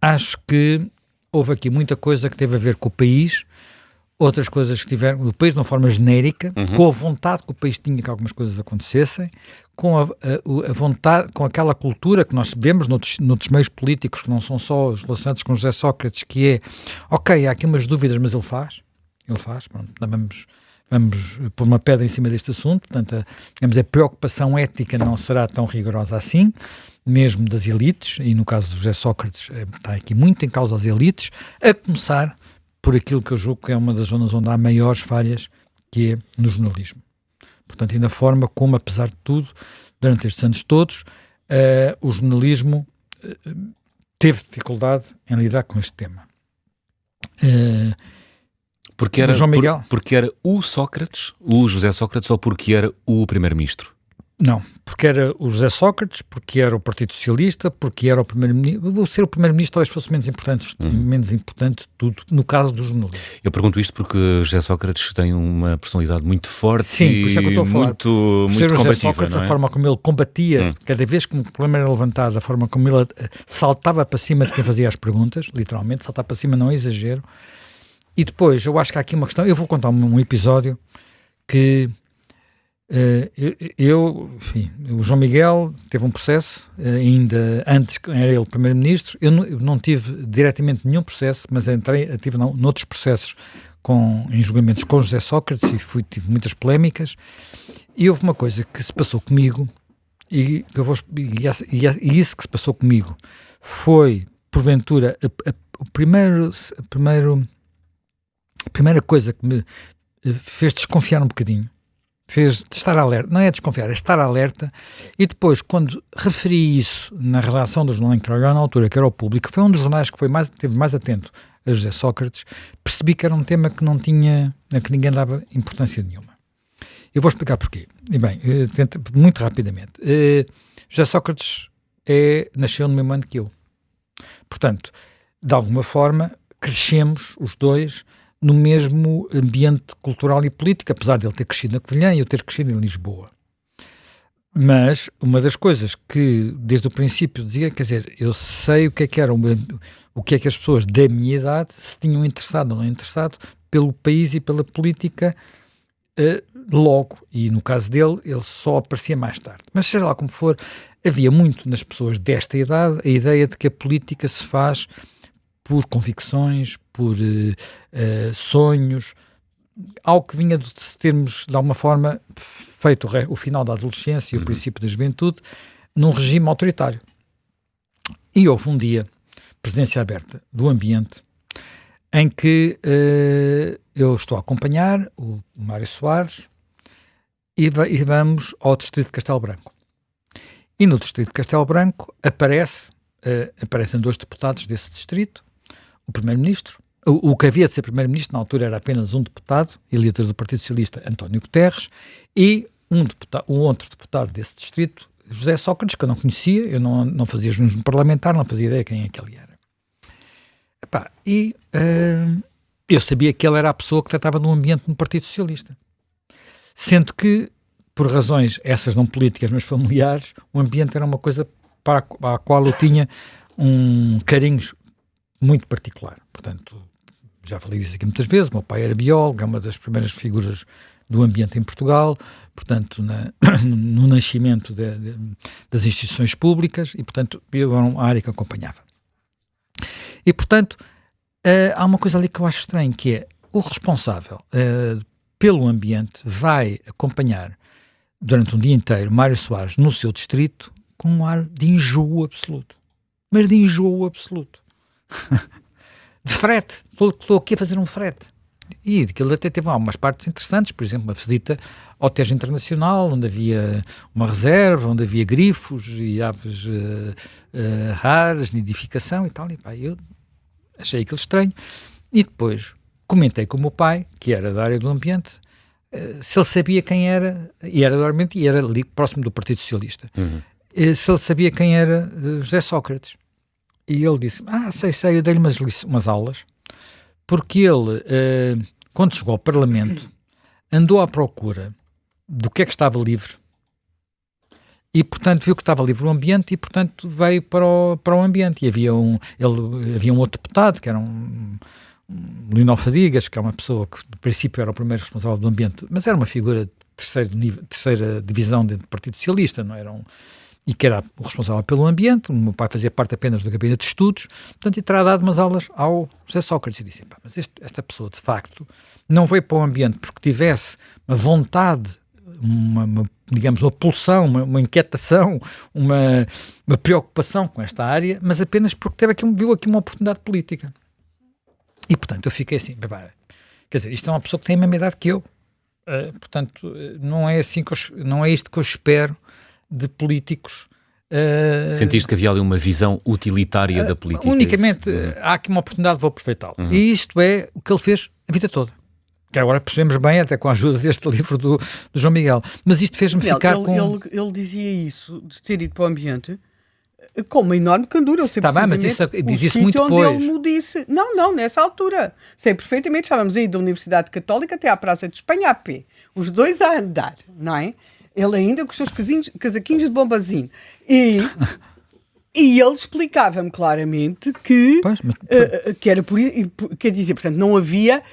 acho que houve aqui muita coisa que teve a ver com o país, outras coisas que tiveram do país de uma forma genérica, com a vontade que o país tinha que algumas coisas acontecessem, com a vontade, com aquela cultura que nós vemos noutros meios políticos, que não são só os relacionados com José Sócrates, que é, ok, há aqui umas dúvidas, mas ele faz, pronto, vamos pôr uma pedra em cima deste assunto, portanto, digamos, a preocupação ética não será tão rigorosa assim, mesmo das elites, e no caso do José Sócrates está aqui muito em causa as elites, a começar por aquilo que eu julgo que é uma das zonas onde há maiores falhas, que é no jornalismo. Portanto, e na forma como, apesar de tudo, durante estes anos todos, o jornalismo teve dificuldade em lidar com este tema. Porque era, o João Miguel? Porque era o Sócrates, o José Sócrates, ou porque era o primeiro-ministro? Não, porque era o José Sócrates, porque era o Partido Socialista, porque era o primeiro-ministro. Ser o primeiro-ministro talvez fosse menos importante tudo, no caso do jornalismo. Eu pergunto isto porque José Sócrates tem uma personalidade muito forte. Sim, por isso é que eu estou a falar. Muito José combativa, Sócrates, não é? a forma como ele combatia, cada vez que um problema era levantado, a forma como ele saltava para cima de quem fazia as perguntas, literalmente, saltava para cima, não é exagero. E depois, eu acho que há aqui uma questão, eu vou contar um episódio que enfim, o João Miguel teve um processo, ainda antes que era ele primeiro-ministro. Eu não tive diretamente nenhum processo, mas tive noutros processos em julgamentos com José Sócrates e tive muitas polémicas. E houve uma coisa que se passou comigo, e isso que se passou comigo foi, porventura, a primeira coisa que me fez desconfiar um bocadinho. Fez de estar alerta, não é desconfiar, é estar alerta, e depois, quando referi isso na redação do jornal em que trabalhava na altura, que era o Público, foi um dos jornais que esteve mais atento a José Sócrates, percebi que era um tema que que ninguém dava importância nenhuma. Eu vou explicar porquê. E bem, muito rapidamente. José Sócrates nasceu no mesmo ano que eu. Portanto, de alguma forma, crescemos os dois no mesmo ambiente cultural e político, apesar de ele ter crescido na Covilhã e eu ter crescido em Lisboa. Mas uma das coisas que, desde o princípio, dizia, quer dizer, eu sei o que é que as pessoas da minha idade se tinham interessado ou não interessado pelo país e pela política logo, e no caso dele, ele só aparecia mais tarde. Mas seja lá como for, havia muito nas pessoas desta idade a ideia de que a política se faz por convicções, por sonhos, algo que vinha de termos, de alguma forma, feito o final da adolescência e o princípio da juventude, num regime autoritário. E houve um dia, presidência aberta do ambiente, em que eu estou a acompanhar o Mário Soares e vamos ao distrito de Castelo Branco. E no distrito de Castelo Branco aparecem 2 deputados desse distrito, o primeiro-ministro, o que havia de ser primeiro-ministro na altura era apenas um deputado, líder do Partido Socialista, António Guterres, e um outro deputado desse distrito, José Sócrates, que eu não conhecia, eu não fazia jornalismo parlamentar, não fazia ideia quem é que ele era. Eu sabia que ele era a pessoa que tratava do ambiente no Partido Socialista. Sendo que, por razões, essas não políticas, mas familiares, o ambiente era uma coisa para a qual eu tinha um carinho muito particular. Portanto, já falei isso aqui muitas vezes, o meu pai era biólogo, é uma das primeiras figuras do ambiente em Portugal, portanto, no nascimento das instituições públicas, e, portanto, eu era uma área que acompanhava. E, portanto, há uma coisa ali que eu acho estranho, que é o responsável pelo ambiente vai acompanhar durante um dia inteiro Mário Soares no seu distrito com um ar de enjoo absoluto. Mas de enjoo absoluto. De frete. Estou aqui a fazer um frete. E aquilo até teve algumas partes interessantes, por exemplo, uma visita ao Tejo Internacional, onde havia uma reserva, onde havia grifos e aves raras, nidificação e tal. E pá, eu achei aquilo estranho. E depois comentei com o meu pai, que era da área do ambiente, se ele sabia quem era, e era do ambiente, e era ali próximo do Partido Socialista, se ele sabia quem era José Sócrates. E ele disse, sei, eu dei-lhe umas aulas, porque ele, quando chegou ao Parlamento, andou à procura do que é que estava livre E, portanto, viu que estava livre o ambiente e, portanto, veio para o ambiente. E havia um outro deputado, que era um Leonel Fadigas, que é uma pessoa que, de princípio, era o primeiro responsável do ambiente, mas era uma figura de terceira divisão dentro do Partido Socialista, não era e que era o responsável pelo ambiente. O meu pai fazia parte apenas do gabinete de estudos, portanto, e terá dado umas aulas ao José Sócrates. E disse, mas esta pessoa, de facto, não veio para o ambiente porque tivesse uma vontade, digamos, uma pulsão, uma inquietação, uma preocupação com esta área, mas apenas porque viu aqui uma oportunidade política. E, portanto, eu fiquei assim, quer dizer, isto é uma pessoa que tem a mesma idade que eu, portanto, não é isto que eu espero de políticos. Sentiste que havia ali uma visão utilitária da política? Unicamente, há aqui uma oportunidade, vou aproveitá-la. E isto é o que ele fez a vida toda. Que agora percebemos bem, até com a ajuda deste livro do João Miguel. Mas isto fez-me ficar com... Ele dizia isso, de ter ido para o ambiente, com uma enorme candura. Eu sei mas isso diz isso muito depois. Ele me disse, não, nessa altura. Sei perfeitamente, estávamos aí da Universidade Católica até à Praça de Espanha a pé. Os dois a andar, não é? Ele ainda com os seus casaquinhos de bombazinho. E ele explicava-me claramente que, que era por isso, quer dizer, portanto, não havia...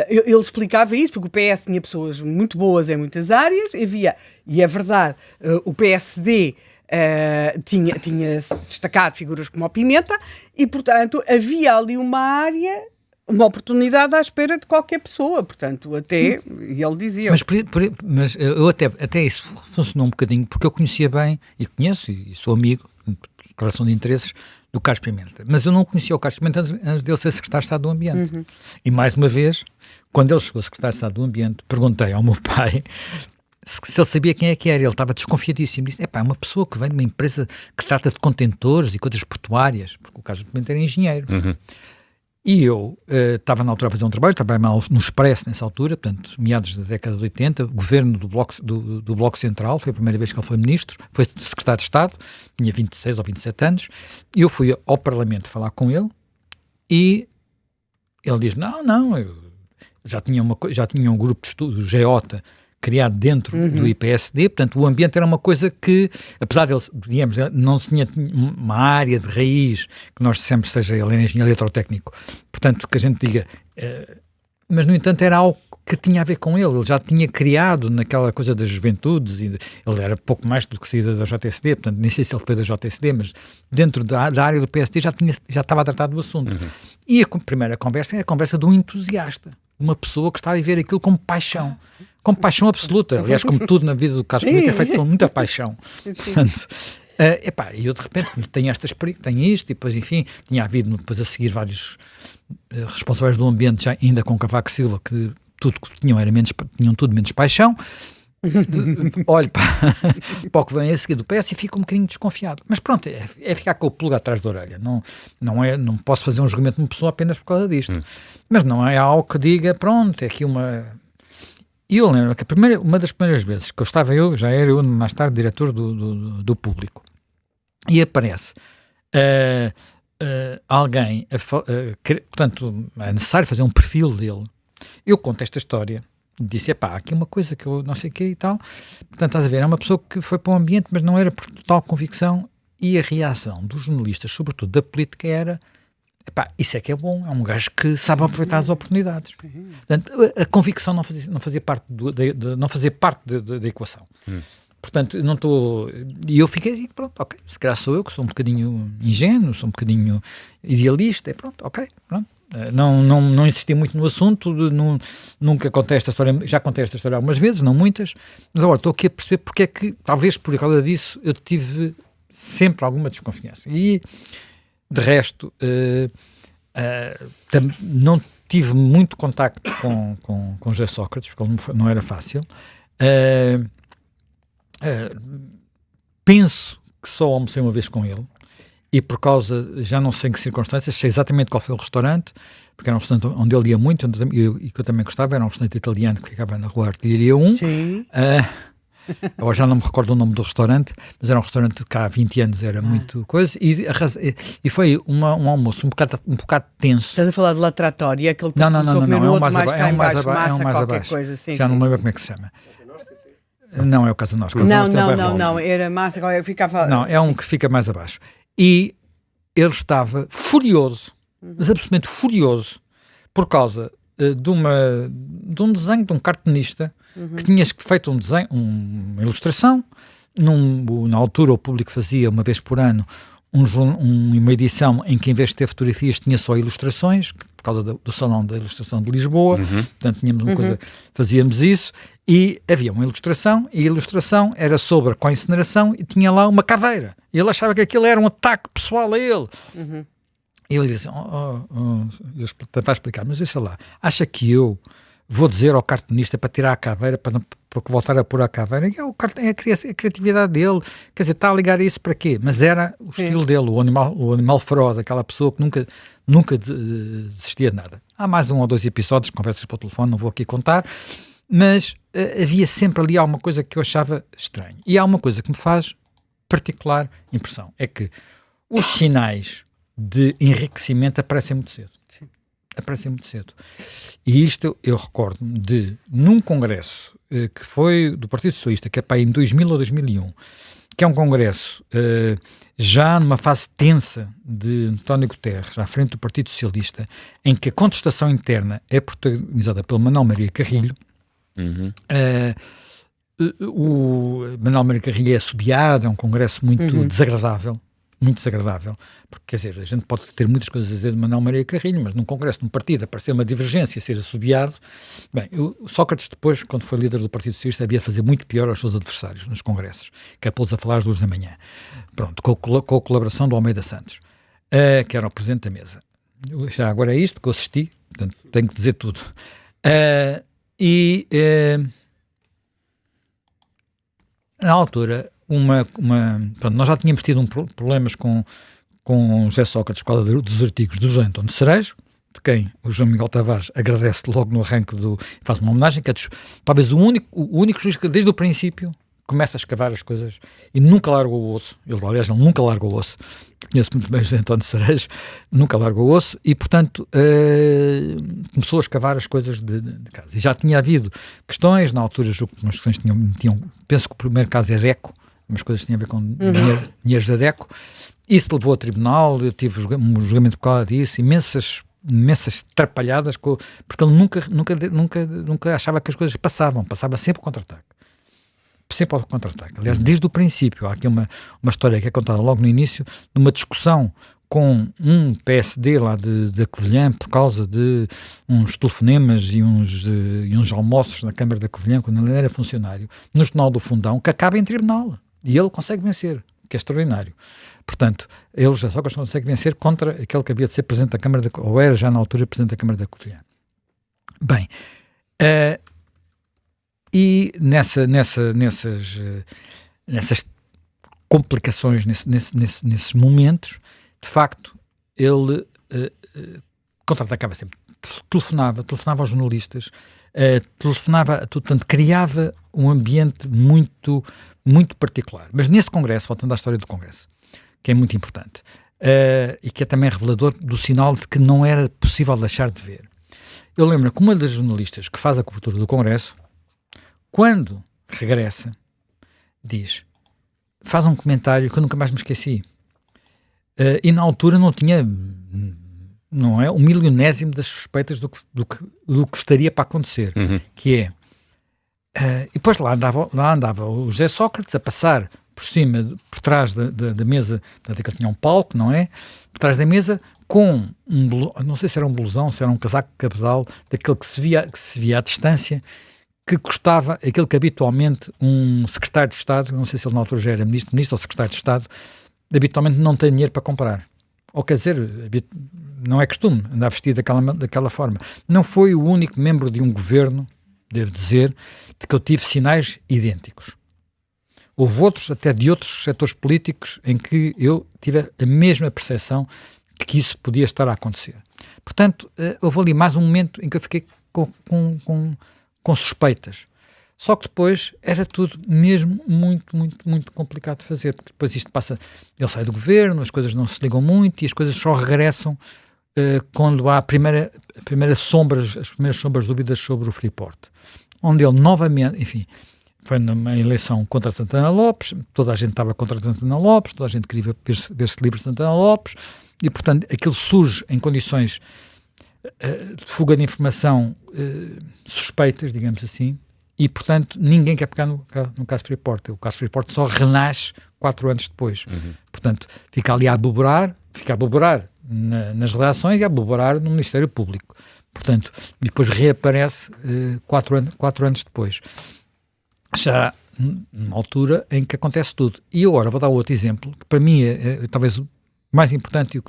ele explicava isso, porque o PS tinha pessoas muito boas em muitas áreas, e é verdade, o PSD tinha destacado figuras como a Pimenta, e, portanto, havia ali uma área, uma oportunidade à espera de qualquer pessoa, portanto, até, e ele dizia... Mas eu até isso funcionou um bocadinho, porque eu conhecia bem, e conheço, e sou amigo, de declaração de interesses, do Carlos Pimenta. Mas eu não conhecia o Carlos Pimenta antes dele ser secretário de Estado do Ambiente. E, mais uma vez, quando ele chegou a secretário de Estado do Ambiente, perguntei ao meu pai se ele sabia quem é que era. Ele estava desconfiadíssimo. Disse, é uma pessoa que vem de uma empresa que trata de contentores e coisas portuárias, porque o Carlos Pimenta era engenheiro. E eu estava na altura a fazer um trabalho, trabalhava no Expresso nessa altura, portanto, meados da década de 80, governo do Bloco Central, foi a primeira vez que ele foi ministro, foi secretário de Estado, tinha 26 ou 27 anos, e eu fui ao Parlamento falar com ele, e ele diz, não, eu já tinha um grupo de estudo, o GEOTA, criado dentro do IPSD, portanto o ambiente era uma coisa que, apesar dele, digamos, não tinha uma área de raiz, que nós dissemos seja ele era engenheiro eletrotécnico, portanto que a gente diga, mas no entanto era algo que tinha a ver com ele já tinha criado naquela coisa das juventudes, ele era pouco mais do que saída da JSD, portanto nem sei se ele foi da JSD, mas dentro da área do PSD já estava a tratar do assunto. E a primeira conversa é a conversa de um entusiasta, uma pessoa que está a viver aquilo com paixão absoluta. Aliás, como tudo na vida do Carlos Pimenta é feito com muita paixão. Portanto, e eu de repente tenho esta experiência, tenho isto, e depois, enfim, tinha havido depois a seguir vários responsáveis do ambiente, já ainda com Cavaco Silva, que tudo que tinham tudo menos paixão. Olho para o que vem a seguir do PS e fico um bocadinho desconfiado. Mas pronto, é ficar com o pulga atrás da orelha. Não posso fazer um julgamento de uma pessoa apenas por causa disto. Mas não é algo que diga, pronto, é aqui uma... E eu lembro que uma das primeiras vezes que já era eu mais tarde diretor do Público, e aparece alguém, portanto, é necessário fazer um perfil dele. Eu conto esta história, disse, aqui uma coisa que eu não sei o que e tal, portanto, estás a ver, é uma pessoa que foi para o ambiente, mas não era por total convicção, e a reação dos jornalistas, sobretudo da política, era... isso é que é bom, é um gajo que sabe aproveitar as oportunidades. Portanto, a convicção não fazia parte da equação. Portanto, não estou... E eu fiquei assim, pronto, ok, se calhar sou eu que sou um bocadinho ingênuo, sou um bocadinho idealista, pronto, ok, pronto. Não insisti muito no assunto, nunca contei esta história, já contei esta história algumas vezes, não muitas, mas agora estou aqui a perceber porque é que, talvez por causa disso, eu tive sempre alguma desconfiança. E... De resto, não tive muito contacto com José Sócrates, porque não era fácil. Penso que só almocei uma vez com ele, e por causa, já não sei em que circunstâncias, sei exatamente qual foi o restaurante, porque era um restaurante onde ele ia muito, e que eu também gostava, era um restaurante italiano que ficava na Rua Artilharia 1. Sim. Agora já não me recordo o nome do restaurante, mas era um restaurante que há 20 anos era muito coisa, e foi um almoço um bocado tenso. Estás a falar de La Trattoria, aquele que não, é um mais cá embaixo, abaixo, massa, qualquer coisa. Sim, já não me lembro como é que se chama. Não é o Casa Nostra. Não, era massa, agora eu ficava... Não, é um que fica mais abaixo. E ele estava furioso, mas absolutamente furioso, por causa de um desenho de um cartunista que tinha feito um desenho, uma ilustração. Na altura o público fazia uma vez por ano uma edição em que, em vez de ter fotografias, tinha só ilustrações, por causa do Salão da Ilustração de Lisboa. Portanto, tínhamos uma coisa, fazíamos isso, e havia uma ilustração, e a ilustração era sobre a co-incineração, e tinha lá uma caveira. E ele achava que aquilo era um ataque pessoal a ele. E ele disse, eu tentava explicar, mas sei lá, acha que eu vou dizer ao cartunista para tirar a caveira, para voltar a pôr a caveira? É a criatividade dele, quer dizer, está a ligar isso para quê? Mas era o estilo dele, o animal feroz, aquela pessoa que nunca desistia de nada. Há mais 1 ou 2 episódios, conversas por telefone, não vou aqui contar, mas havia sempre ali alguma coisa que eu achava estranho. E há uma coisa que me faz particular impressão, é que os sinais de enriquecimento aparecem muito cedo. Aparecem muito cedo. E isto eu recordo-me de, num congresso que foi do Partido Socialista, que é para em 2000 ou 2001, que é um congresso já numa fase tensa de António Guterres, à frente do Partido Socialista, em que a contestação interna é protagonizada pelo Manuel Maria Carrilho. O Manuel Maria Carrilho é assobiado, é um congresso muito desagradável, porque, quer dizer, a gente pode ter muitas coisas a dizer de Manuel Maria Carrilho, mas num congresso, num partido, aparecer uma divergência, ser assobiado. Bem, o Sócrates depois, quando foi líder do Partido Socialista, havia de fazer muito pior aos seus adversários nos congressos, que é pô-los a falar às 2 da manhã. Pronto, com a colaboração do Almeida Santos, que era o presidente da mesa. Já agora é isto que eu assisti, portanto, tenho que dizer tudo. Na altura, pronto, nós já tínhamos tido problemas com José Sócrates por causa dos artigos do José António Cerejo, de quem o João Miguel Tavares agradece logo no arranque faz uma homenagem, que é talvez o único juiz que desde o princípio começa a escavar as coisas e nunca largou o osso. Ele, aliás, nunca largou o osso. Conheço muito bem o José António Cerejo, nunca largou o osso e, portanto, começou a escavar as coisas de casa. E já tinha havido questões, na altura, julgo que umas questões tinham, penso que o primeiro caso é DECO, umas coisas tinham a ver com dinheiros da DECO. Isso levou a tribunal, eu tive um julgamento por causa disso, imensas trapalhadas, porque ele nunca achava que as coisas passava sempre ao contra-ataque. Sempre ao contra-ataque. Aliás, desde o princípio, há aqui uma história que é contada logo no início, numa discussão com um PSD lá de Covilhã, por causa de uns telefonemas e uns almoços na Câmara da Covilhã, quando ele era funcionário, no Jornal do Fundão, que acaba em tribunal. E ele consegue vencer, que é extraordinário. Portanto, ele já só consegue vencer contra aquele que havia de ser presidente da Câmara ou era já na altura presidente da Câmara da Covilhã. Bem, e nessas complicações, nesses momentos, de facto, ele contra-atacava sempre. Telefonava aos jornalistas, portanto, criava um ambiente muito, muito particular. Mas nesse congresso, voltando à história do congresso, que é muito importante, e que é também revelador do sinal de que não era possível deixar de ver. Eu lembro que uma das jornalistas que faz a cobertura do congresso, quando regressa, faz um comentário que eu nunca mais me esqueci. E na altura não tinha, não é, 1/1000º das suspeitas do que estaria para acontecer, que é, e depois lá andava o José Sócrates a passar por cima, por trás da mesa, portanto, que ele tinha um palco, não é? Por trás da mesa, com não sei se era um blusão, se era um casaco de cabedal, daquele que se via à distância, que custava aquele que habitualmente um secretário de Estado, não sei se ele na altura já era ministro ou secretário de Estado, habitualmente não tem dinheiro para comprar. Ou quer dizer, não é costume andar vestido daquela forma. Não foi o único membro de um governo, devo dizer, de que eu tive sinais idênticos. Houve outros, até de outros setores políticos, em que eu tive a mesma percepção que isso podia estar a acontecer. Portanto, houve ali mais um momento em que eu fiquei com suspeitas. Só que depois era tudo mesmo muito, muito, muito complicado de fazer, porque depois isto passa, ele sai do governo, as coisas não se ligam muito e as coisas só regressam quando há as primeiras sombras de dúvidas sobre o Freeport, onde ele novamente, enfim, foi numa eleição contra Santana Lopes, toda a gente estava contra Santana Lopes, toda a gente queria ver-se livre de Santana Lopes, e, portanto, aquilo surge em condições de fuga de informação suspeitas, digamos assim, e, portanto, ninguém quer pegar no caso Freeport. O caso Freeport só renasce 4 anos depois. Portanto, fica ali a aboborar nas redações e a aboborar no Ministério Público. Portanto, e depois reaparece 4 anos depois. Já numa altura em que acontece tudo. E agora vou dar outro exemplo, que para mim é talvez o mais importante e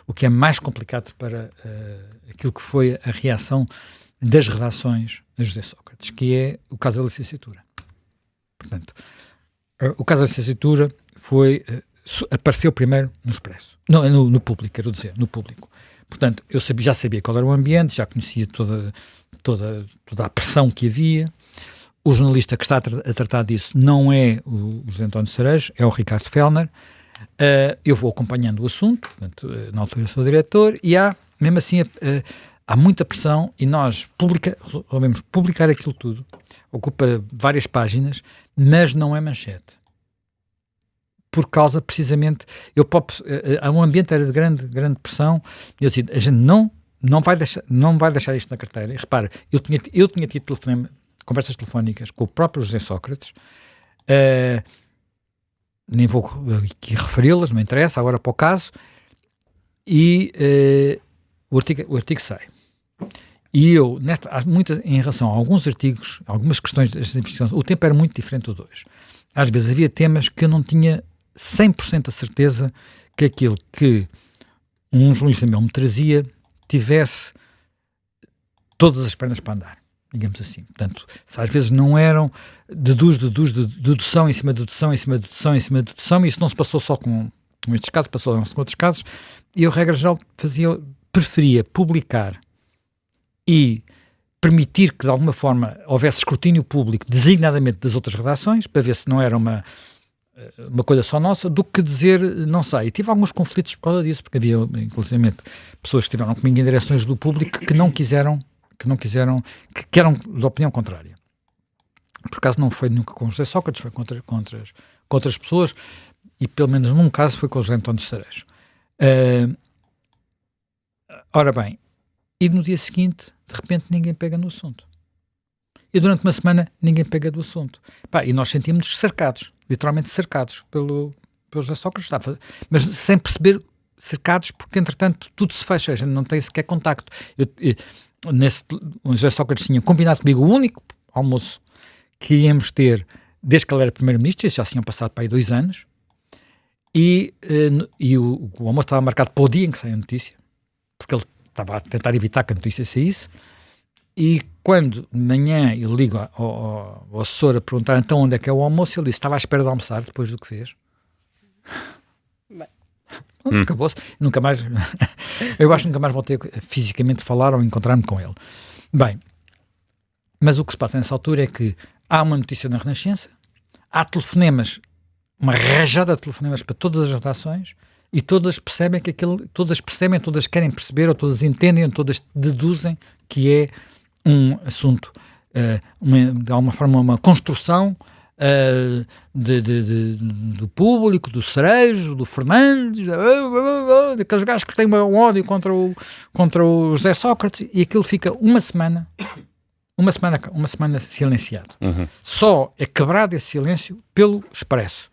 o que é mais complicado para aquilo que foi a reação das redações a José Sócrates, que é o caso da licenciatura. Portanto, o caso da licenciatura apareceu primeiro no Expresso, no Público, quero dizer, no Público. Portanto, eu já sabia qual era o ambiente, já conhecia toda a pressão que havia. O jornalista que está a tratar disso não é o José António Cerejo, é o Ricardo Fellner. Eu vou acompanhando o assunto, portanto, na altura sou diretor, e mesmo assim, há muita pressão e nós resolvemos publicar aquilo tudo. Ocupa várias páginas, mas não é manchete. Por causa, precisamente, um ambiente era de grande pressão, e eu disse, a gente não vai deixar isto na carteira. E repara, eu tinha tido conversas telefónicas com o próprio José Sócrates, nem vou aqui referi-las, não interessa, agora para o caso, e o artigo sai. E eu, em relação a alguns artigos, algumas questões das investigações, o tempo era muito diferente do de hoje. Às vezes havia temas que eu não tinha 100% a certeza que aquilo que um jornalista meu me trazia tivesse todas as pernas para andar, digamos assim. Portanto, às vezes não eram dedução em cima de dedução, em cima de dedução, em cima de dedução, e isso não se passou só com estes casos, passou-se com outros casos, e eu, regra geral, preferia publicar e permitir que, de alguma forma, houvesse escrutínio público, designadamente das outras redações, para ver se não era uma coisa só nossa, do que dizer não sei. E tive alguns conflitos por causa disso, porque havia, inclusive, pessoas que estiveram comigo em direções do Público que eram de opinião contrária. Por acaso não foi nunca com o José Sócrates, foi com outras pessoas, e pelo menos num caso foi com o José António Cerejo. Ora bem, e no dia seguinte, de repente, ninguém pega no assunto. E durante uma semana, ninguém pega do assunto. E nós sentimos-nos cercados, literalmente cercados pelo José Sócrates, mas sem perceber, cercados, porque entretanto tudo se fecha, a gente não tem sequer contacto. O José Sócrates tinha combinado comigo o único almoço que íamos ter desde que ele era primeiro-ministro, já se tinham passado para aí 2 anos, e o almoço estava marcado para o dia em que saiu a notícia, porque ele estava a tentar evitar que a notícia saísse, e quando de manhã eu ligo ao assessor a perguntar então onde é que é o almoço, ele disse, estava à espera de almoçar depois do que fez. Acabou-se, nunca mais eu acho que nunca mais voltei a fisicamente falar ou encontrar-me com ele. Bem, mas o que se passa nessa altura é que há uma notícia na Renascença, há telefonemas, uma rajada de telefonemas para todas as redações, e todas percebem todas querem perceber, ou todas entendem, ou todas deduzem que é um assunto, de alguma forma, uma construção do Público, do Cerejo, do Fernandes, daqueles gajos que têm um ódio contra o José Sócrates, e aquilo fica uma semana silenciado. Só é quebrado esse silêncio pelo Expresso.